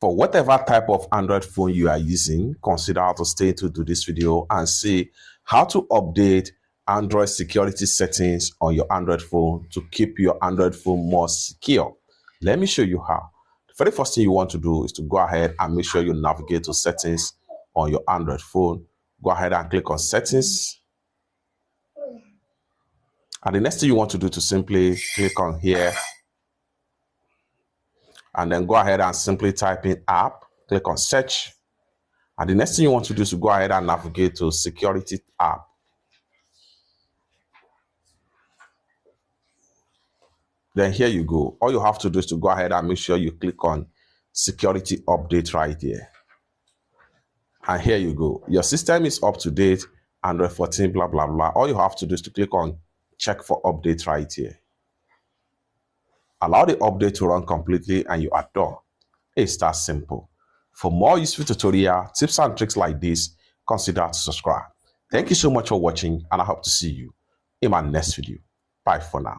For whatever type of Android phone you are using, consider how to stay tuned to this video and see how to update Android security settings on your Android phone to keep your Android phone more secure. Let me show you how. The very first thing you want to do is to go ahead and make sure you navigate to settings on your Android phone. Go ahead and click on settings. And the next thing you want to do to simply click on here and then go ahead and simply type in app, click on search. And the next thing you want to do is to go ahead and navigate to security app. Then here you go. All you have to do is to go ahead and make sure you click on security update right here. And here you go. Your system is up to date, Android 14, blah, blah, blah. All you have to do is to click on check for update right here. Allow the update to run completely and you are done. It's that simple. For more useful tutorial, tips and tricks like this, consider to subscribe. Thank you so much for watching and I hope to see you in my next video. Bye for now.